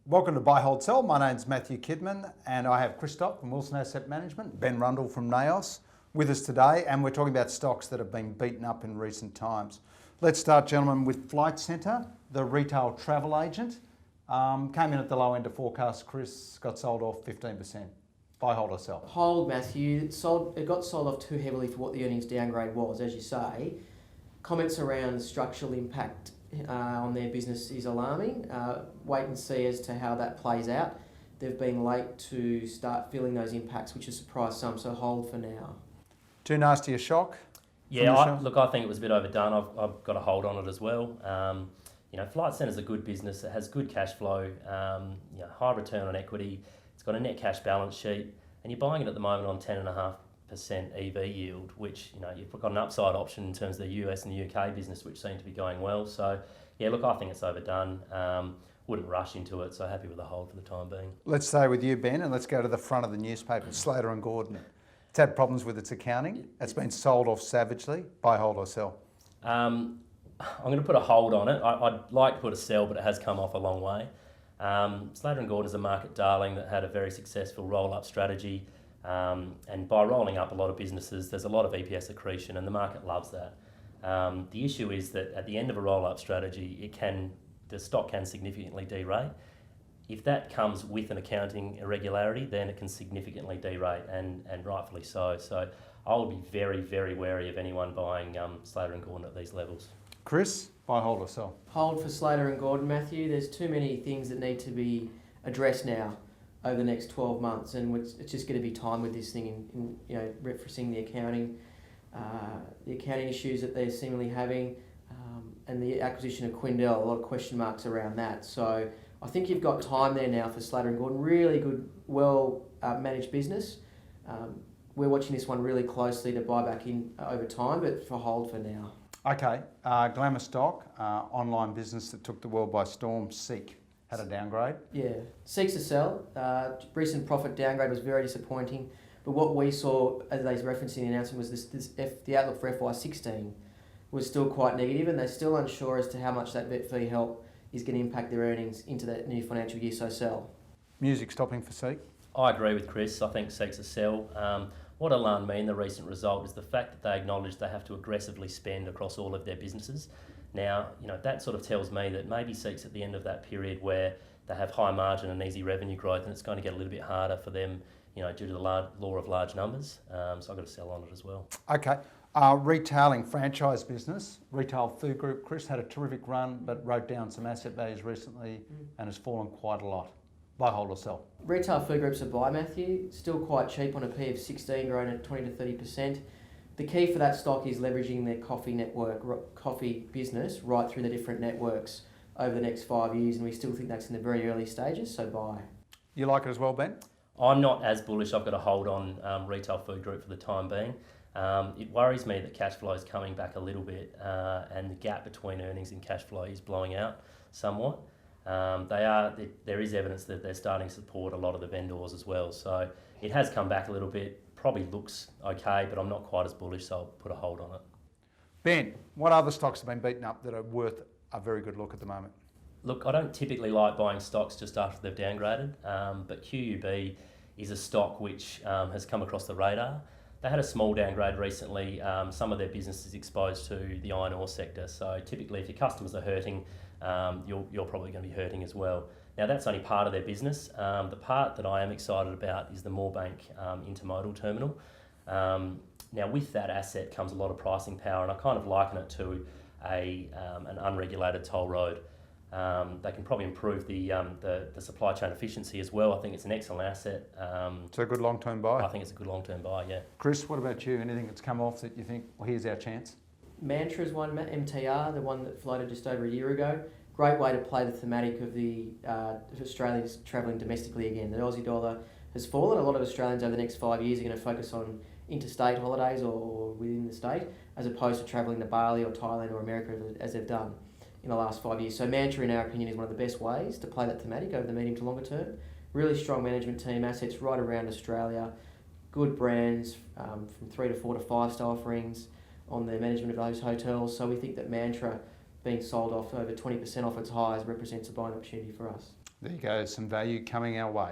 Welcome to Buy, Hold, Sell. My name's Matthew Kidman and I have Christ Stott from NAOS Asset Management, Ben Rundle from NAOS with us today, and we're talking about stocks that have been beaten up in recent times. Let's start, gentlemen, with Flight Centre, the retail travel agent. Came in at the low end of forecast. Chris got sold off 15%. Buy, hold or sell? Hold, Matthew. It got sold off too heavily for what the earnings downgrade was, as you say. Comments around structural impact on their business is alarming. Wait and see as to how that plays out. They've been late to start feeling those impacts, which has surprised some, so hold for now. Too nasty a shock? Yeah, I think it was a bit overdone. I've got a hold on it as well. Flight Centre's a good business. It has good cash flow, high return on equity. It's got a net cash balance sheet, and you're buying it at the moment on 10.5% EV yield, which you've got an upside option in terms of the US and the UK business, which seem to be going well. So, yeah, look, I think it's overdone. Wouldn't rush into it, so happy with the hold for the time being. Let's stay with you, Ben, and let's go to the front of the newspaper. Slater Gordon. It's had problems with its accounting. It's been sold off savagely. Buy, hold or sell? I'm going to put a hold on it. I'd like to put a sell, but it has come off a long way. Slater Gordon is a market darling that had a very successful roll-up strategy. And by rolling up a lot of businesses, there's a lot of EPS accretion, and the market loves that. The issue is that at the end of a roll-up strategy, the stock can significantly derate. If that comes with an accounting irregularity, then it can significantly derate, and rightfully so. So I would be very, very wary of anyone buying Slater Gordon at these levels. Chris, buy, hold or sell? Hold for Slater Gordon, Matthew. There's too many things that need to be addressed now over the next 12 months, and it's just going to be time with this thing in referencing the accounting issues that they're seemingly having, and the acquisition of Quindell, a lot of question marks around that. So I think you've got time there now for Slater Gordon. Really good, well managed business. We're watching this one really closely to buy back in over time, but for hold for now. Okay, Glamour stock, online business that took the world by storm, Seek. Had a downgrade? Yeah, Seek's a sell. Recent profit downgrade was very disappointing, but what we saw, as they referenced in the announcement, was the outlook for FY16 was still quite negative, and they're still unsure as to how much that vet fee help is going to impact their earnings into that new financial year, so sell. Music stopping for Seek? I agree with Chris. I think Seek's a sell. What alarmed me in the recent result is the fact that they acknowledge they have to aggressively spend across all of their businesses. Now, that sort of tells me that maybe Seek's at the end of that period where they have high margin and easy revenue growth, and it's going to get a little bit harder for them, due to the law of large numbers. So I've got to sell on it as well. Okay. Retailing franchise business, Retail Food Group. Chris had a terrific run, but wrote down some asset values recently and has fallen quite a lot. Buy, hold or sell? Retail Food Group's a buy, Matthew. Still quite cheap on a P of 16, growing at 20 to 30%. The key for that stock is leveraging their coffee business right through the different networks over the next 5 years, and we still think that's in the very early stages, so buy. You like it as well, Ben? I'm not as bullish. I've got a hold on Retail Food Group for the time being. It worries me that cash flow is coming back a little bit, and the gap between earnings and cash flow is blowing out somewhat. There is evidence that they're starting to support a lot of the vendors as well, so it has come back a little bit. Probably looks okay, but I'm not quite as bullish, so I'll put a hold on it. Ben, what other stocks have been beaten up that are worth a very good look at the moment? Look, I don't typically like buying stocks just after they've downgraded, but Qube is a stock which has come across the radar. They had a small downgrade recently. Some of their business is exposed to the iron ore sector, so typically if your customers are hurting, you're probably going to be hurting as well. Now that's only part of their business. The part that I am excited about is the Moorebank intermodal terminal. Now with that asset comes a lot of pricing power, and I kind of liken it to an unregulated toll road. They can probably improve the supply chain efficiency as well. I think it's an excellent asset. So a good long-term buy? I think it's a good long-term buy, yeah. Chris, what about you? Anything that's come off that you think, well, here's our chance? Mantra's one, MTR, the one that floated just over a year ago. Great way to play the thematic of the Australians travelling domestically again. The Aussie dollar has fallen. A lot of Australians over the next 5 years are going to focus on interstate holidays or within the state, as opposed to travelling to Bali or Thailand or America as they've done in the last 5 years. So Mantra, in our opinion, is one of the best ways to play that thematic over the medium to longer term. Really strong management team, assets right around Australia, good brands from 3 to 4 to 5 star offerings on the management of those hotels. So we think that Mantra being sold off over 20% off its highs represents a buying opportunity for us. There you go, some value coming our way.